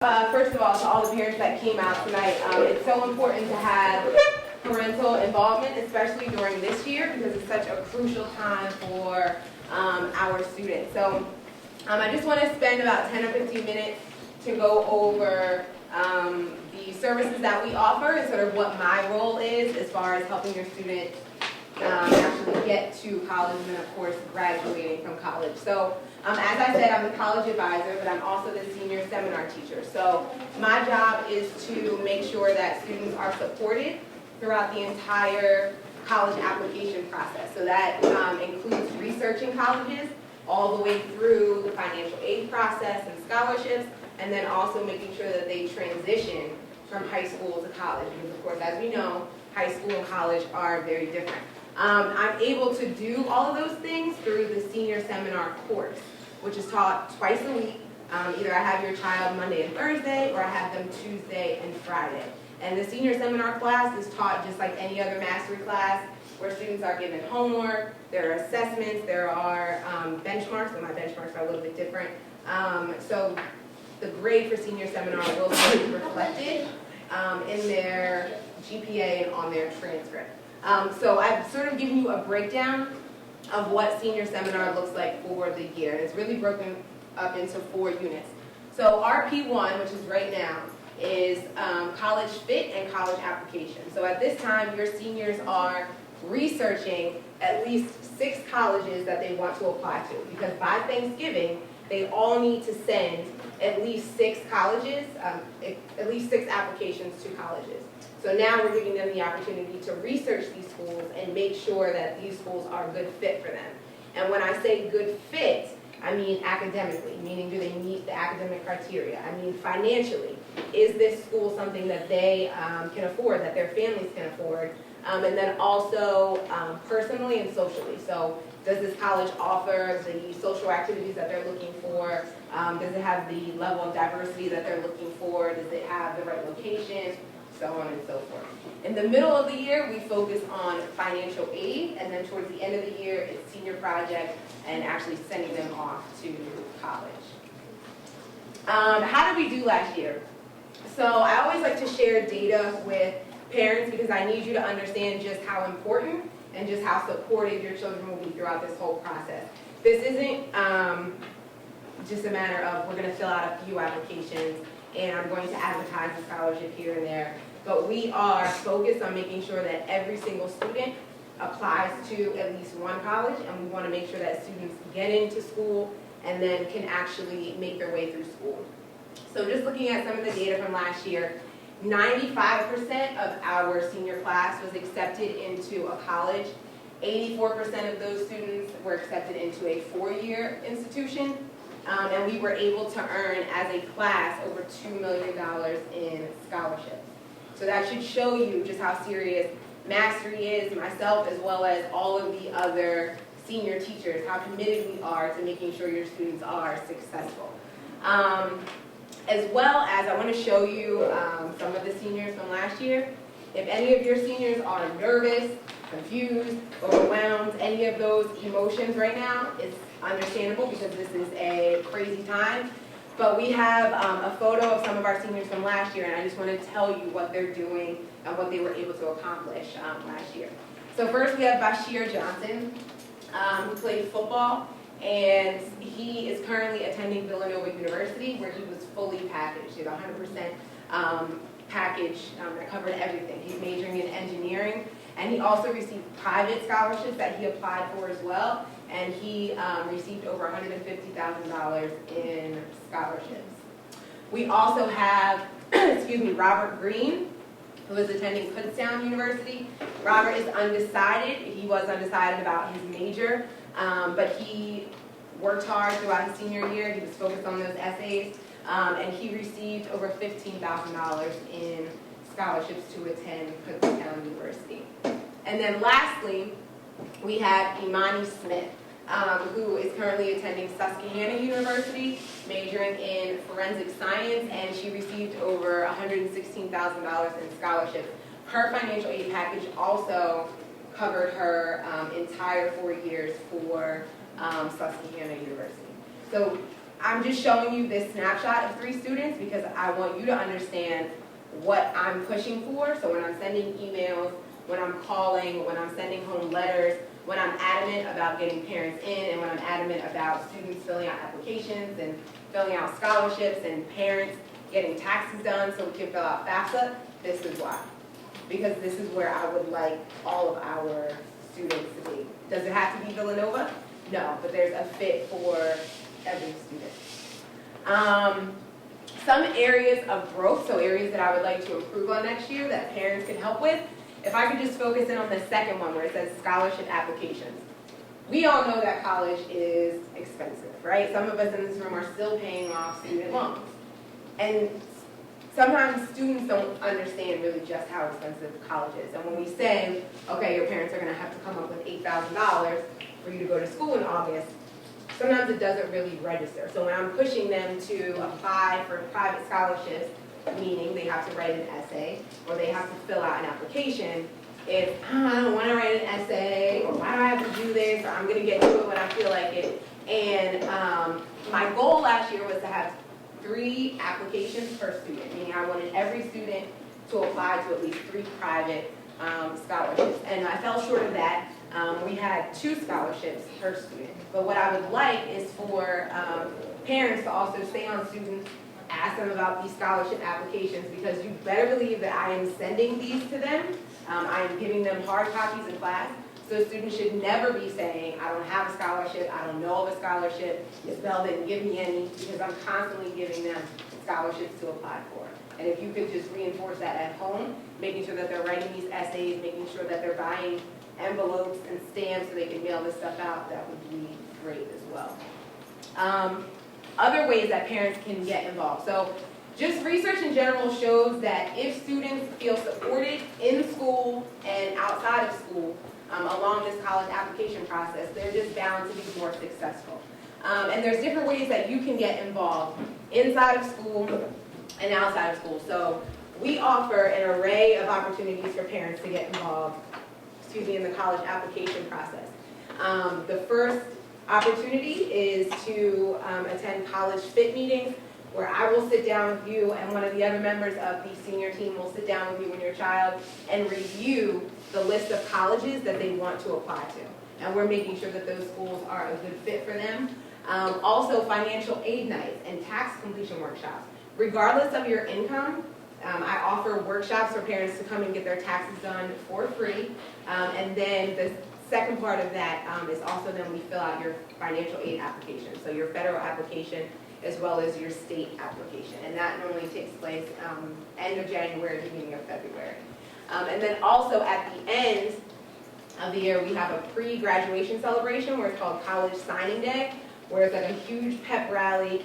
First of all, to all the parents that came out tonight, it's so important to have parental involvement, especially during this year, because it's such a crucial time for our students. So I just want to spend about 10 or 15 minutes to go over the services that we offer and sort of what my role is as far as helping your student actually get to college and then, of course, graduating from college. So as I said, I'm the college advisor, but I'm also the senior seminar teacher. So my job is to make sure that students are supported throughout the entire college application process. So that includes researching colleges all the way through the financial aid process and scholarships, and then also making sure that they transition from high school to college. Because, of course, as we know, high school and college are very different. I'm able to do all of those things through the senior seminar course, which is taught twice a week. Either I have your child Monday and Thursday, or I have them Tuesday and Friday. And the senior seminar class is taught just like any other mastery class, where students are given homework, there are assessments, there are benchmarks, and my benchmarks are a little bit different. So the grade for senior seminar will be reflected in their GPA and on their transcript. So I've sort of given you a breakdown of what senior seminar looks like for the year. And it's really broken up into 4 units. So RP1, which is right now, is college fit and college application. So at this time, your seniors are researching at least 6 colleges that they want to apply to. Because by Thanksgiving, they all need to send at least 6 colleges, at least 6 applications to colleges. So now we're giving them the opportunity to research these schools and make sure that these schools are a good fit for them. And when I say good fit, I mean academically, meaning do they meet the academic criteria? I mean financially, is this school something that they can afford, that their families can afford? And then also personally and socially. So does this college offer the social activities that they're looking for? Does it have the level of diversity that they're looking for? Does it have the right location? So on and so forth. In the middle of the year, we focus on financial aid, and then towards the end of the year, it's senior project and actually sending them off to college. How did we do last year? So I always like to share data with parents because I need you to understand just how important and just how supportive your children will be throughout this whole process. This isn't just a matter of we're going to fill out a few applications and I'm going to advertise a scholarship here and there. But we are focused on making sure that every single student applies to at least one college, and we want to make sure that students get into school and then can actually make their way through school. So just looking at some of the data from last year, 95% of our senior class was accepted into a college. 84% of those students were accepted into a 4-year institution. And we were able to earn, as a class, over $2 million in scholarships. So that should show you just how serious Mastery is, myself, as well as all of the other senior teachers, how committed we are to making sure your students are successful. As well as, I want to show you some of the seniors from last year. If any of your seniors are nervous, confused, overwhelmed, any of those emotions right now, it's understandable because this is a crazy time. But we have a photo of some of our seniors from last year, and I just want to tell you what they're doing and what they were able to accomplish last year. So first we have Bashir Johnson, who played football, and he is currently attending Villanova University, where he was fully packaged. He had a 100% package that covered everything. He's majoring in engineering, and he also received private scholarships that he applied for as well. And he received over $150,000 in scholarships. We also have, Robert Green, who is attending Kutztown University. Robert is undecided. He was undecided about his major, but he worked hard throughout his senior year. He was focused on those essays, and he received over $15,000 in scholarships to attend Kutztown University. And then lastly, we have Imani Smith, who is currently attending Susquehanna University, majoring in forensic science, and she received over $116,000 in scholarships. Her financial aid package also covered her entire 4 years for Susquehanna University. So I'm just showing you this snapshot of 3 students because I want you to understand what I'm pushing for. So when I'm sending emails, when I'm calling, when I'm sending home letters, when I'm adamant about getting parents in, and when I'm adamant about students filling out applications and filling out scholarships and parents getting taxes done so we can fill out FAFSA, this is why. Because this is where I would like all of our students to be. Does it have to be Villanova? No, but there's a fit for every student. Some areas of growth, so areas that I would like to improve on next year that parents can help with. If I could just focus in on the second one where it says scholarship applications. We all know that college is expensive, right? Some of us in this room are still paying off student loans. And sometimes students don't understand really just how expensive college is. And when we say, okay, your parents are going to have to come up with $8,000 for you to go to school in August, sometimes it doesn't really register. So when I'm pushing them to apply for private scholarships, meaning they have to write an essay or they have to fill out an application, if I don't want to write an essay, or why do I have to do this, or I'm going to get to it when I feel like it. And my goal last year was to have 3 applications per student, meaning I wanted every student to apply to at least 3 private scholarships. And I fell short of that. We had 2 scholarships per student. But what I would like is for parents to also stay on students, ask them about these scholarship applications, because you better believe that I am sending these to them. I am giving them hard copies in class. So students should never be saying, I don't have a scholarship, I don't know of a scholarship, Ms. Bell didn't give me any, because I'm constantly giving them scholarships to apply for. And if you could just reinforce that at home, making sure that they're writing these essays, making sure that they're buying envelopes and stamps so they can mail this stuff out, that would be great as well. Other ways that parents can get involved. So just research in general shows that if students feel supported in school and outside of school along this college application process, they're just bound to be more successful. And there's different ways that you can get involved inside of school and outside of school. So we offer an array of opportunities for parents to get involved, in the college application process. The first opportunity is to attend college fit meetings, where I will sit down with you and one of the other members of the senior team will sit down with you and your child and review the list of colleges that they want to apply to. And we're making sure that those schools are a good fit for them. Also, financial aid nights and tax completion workshops. Regardless of your income, I offer workshops for parents to come and get their taxes done for free. And then the second part of that is also then we fill out your financial aid application. So your federal application as well as your state application. And that normally takes place end of January, beginning of February. And then also at the end of the year, we have a pre-graduation celebration where it's called College Signing Day, where it's like a huge pep rally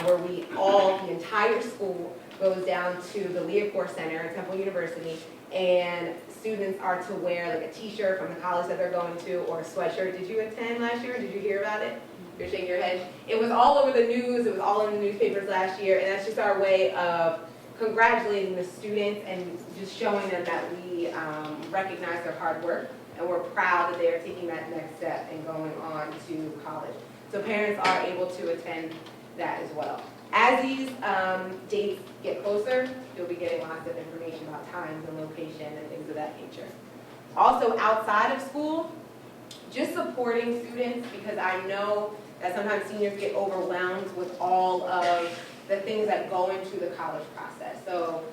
where the entire school goes down to the Leopold Center at Temple University, and students are to wear like a t-shirt from the college that they're going to or a sweatshirt. Did you attend last year? Did you hear about it? You're shaking your head. It was all over the news. It was all in the newspapers last year, and that's just our way of congratulating the students and just showing them that we recognize their hard work, and we're proud that they are taking that next step and going on to college. So parents are able to attend that as well. As these dates get closer, you'll be getting lots of information about times and location and things of that nature. Also, outside of school, just supporting students, because I know that sometimes seniors get overwhelmed with all of the things that go into the college process. So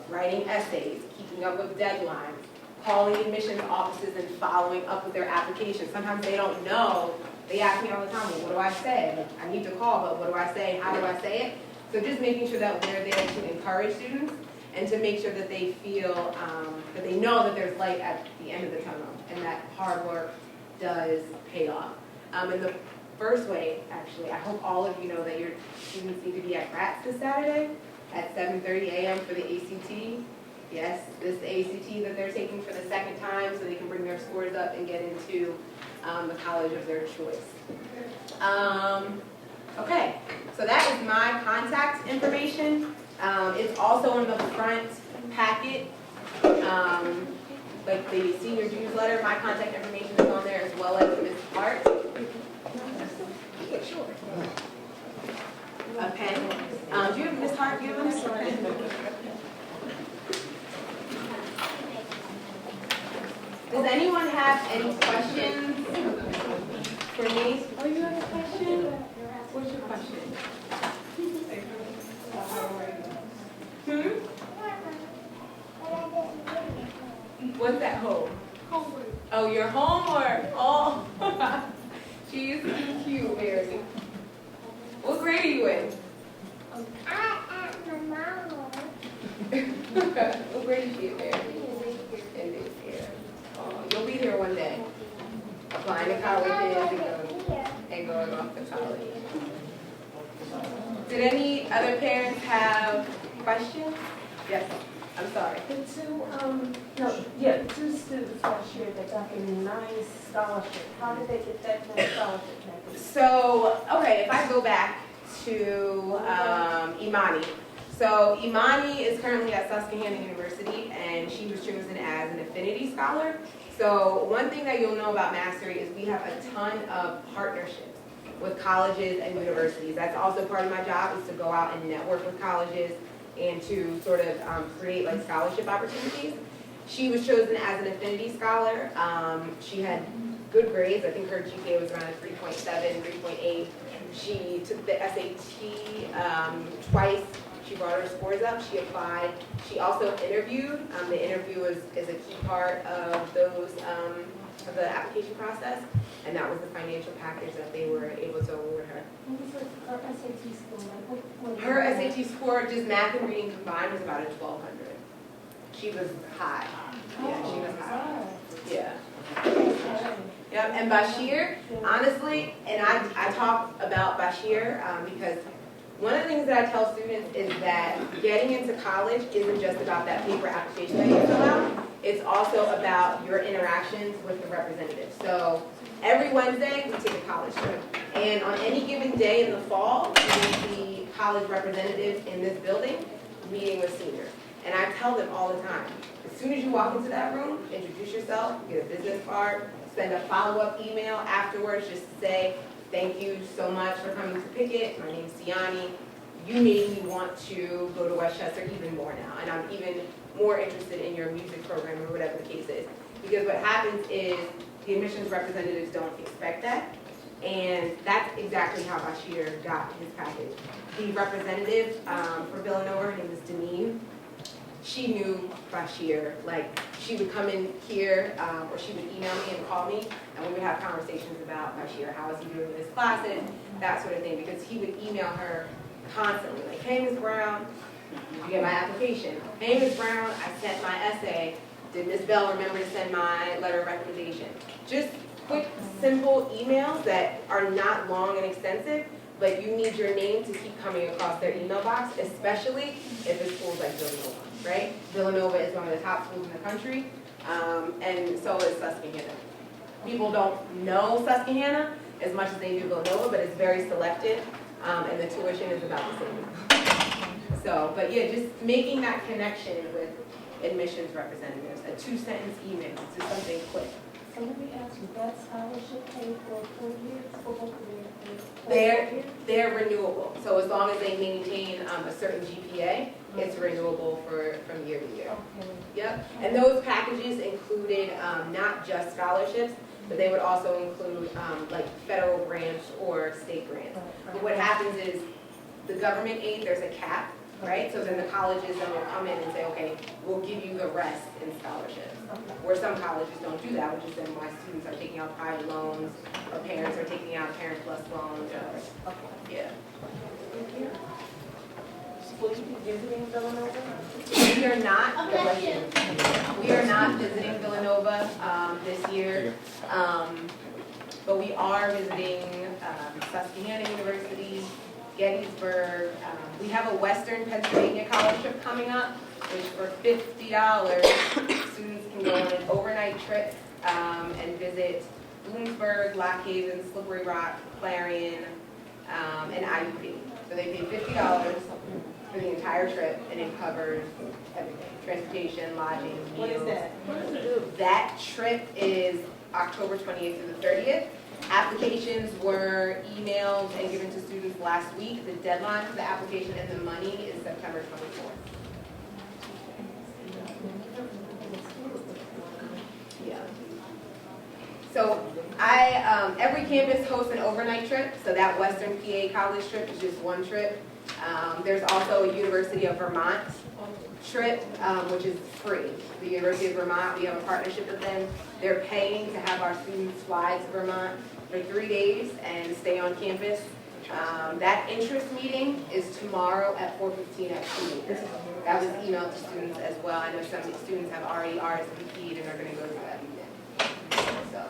writing essays, keeping up with deadlines, calling admissions offices and following up with their applications. Sometimes they don't know. They ask me all the time, well, what do I say? I need to call, but what do I say? How do I say it? So just making sure that we're there to encourage students and to make sure that they feel, that they know that there's light at the end of the tunnel and that hard work does pay off. And the first way, actually, I hope all of you know that your students need to be at RATS this Saturday at 7:30 a.m. for the ACT. Yes, this is the ACT that they're taking for the second time so they can bring their scores up and get into the college of their choice. Okay, so that is my contact information. It's also in the front packet, like the senior newsletter. My contact information is on there as well as Ms. Clark. Yeah, sure. a pen. Do you have, Ms. Hart, do you have an extra pen? Does anyone have any questions for me? Oh, you have a question? What's your question? What's that home? Homework. Oh, your homework. Oh, she's cute, Mary. What grade are you in? I at my mom. What grade is she in, Mary? In this year. Oh, you'll be here one day. Applying to colleges and going off to college. Did any other parents have questions? Yes. I'm sorry. The two students last year that got a nice scholarship. How did they get that scholarship package? So, okay, if I go back to Imani. So Imani is currently at Susquehanna University, and she was chosen as an affinity scholar. So one thing that you'll know about Mastery is we have a ton of partnerships with colleges and universities. That's also part of my job, is to go out and network with colleges and to sort of create like scholarship opportunities. She was chosen as an affinity scholar. She had good grades. I think her GPA was around a 3.7, 3.8. She took the SAT twice. She brought her scores up. She applied. She also interviewed. The interview is a key part of those of the application process, and that was the financial package that they were able to award her. What was her SAT score? Like, Her SAT score, just math and reading combined, was about a 1200. She was high. Yeah, she was high. Yeah. Yep. And Bashir, honestly, and I talk about Bashir because one of the things that I tell students is that getting into college isn't just about that paper application that you fill out. It's also about your interactions with the representatives. So every Wednesday, we take a college trip. And on any given day in the fall, you will see college representatives in this building meeting with seniors. And I tell them all the time, as soon as you walk into that room, introduce yourself, get a business card, send a follow-up email afterwards just to say, thank you so much for coming to Pickett. My name is Siani. You made me want to go to Westchester even more now. And I'm even more interested in your music program or whatever the case is. Because what happens is the admissions representatives don't expect that. And that's exactly how Bashir got his package. The representative for Villanova, her name is Deneen. She knew Bashir. Like, she would come in here, or she would email me and call me, and we would have conversations about Bashir. How is he doing in his classes, that sort of thing, because he would email her constantly, like, hey, Ms. Brown, did you get my application? Hey, Ms. Brown, I sent my essay. Did Ms. Bell remember to send my letter of recommendation? Just quick, simple emails that are not long and extensive, but you need your name to keep coming across their email box, especially if it's schools like Villanova, right? Villanova is one of the top schools in the country, and so is Susquehanna. People don't know Susquehanna as much as they do Villanova, but it's very selective, and the tuition is about the same. So, but yeah, just making that connection with admissions representatives, a 2-sentence email, just something quick. So let me ask you, that scholarship paid for 4 years, for both of They're renewable. So as long as they maintain a certain GPA, it's renewable from year to year. Okay. Yep. And those packages included not just scholarships, but they would also include like federal grants or state grants. But what happens is the government aid, there's a cap, right? So then the colleges then will come in and say, okay, we'll give you the rest in scholarships. Where some colleges don't do that, which is then why students are taking out private loans, or parents are taking out Parent Plus loans, or, yeah. Will you be visiting Villanova? We are not, we are not visiting Villanova this year, but we are visiting Susquehanna University, Gettysburg. We have a Western Pennsylvania college trip coming up, which for $50, students can go on an overnight trip and visit Bloomsburg, Lock Haven, Slippery Rock, Clarion, and IUP. So they pay $50 for the entire trip, and it covers everything: transportation, lodging, meals. What is that? What does it do? That trip is October 28th through the 30th. Applications were emailed and given to students last week. The deadline for the application and the money is September 24th. Yeah. So every campus hosts an overnight trip, so that Western PA college trip is just one trip. There's also a University of Vermont trip, which is free. The University of Vermont, we have a partnership with them. They're paying to have our students fly to Vermont for 3 days and stay on campus. That interest meeting is tomorrow at 4:15 at 2. That was emailed to students as well. I know some students have already RSVP'd and are going to go to that meeting. So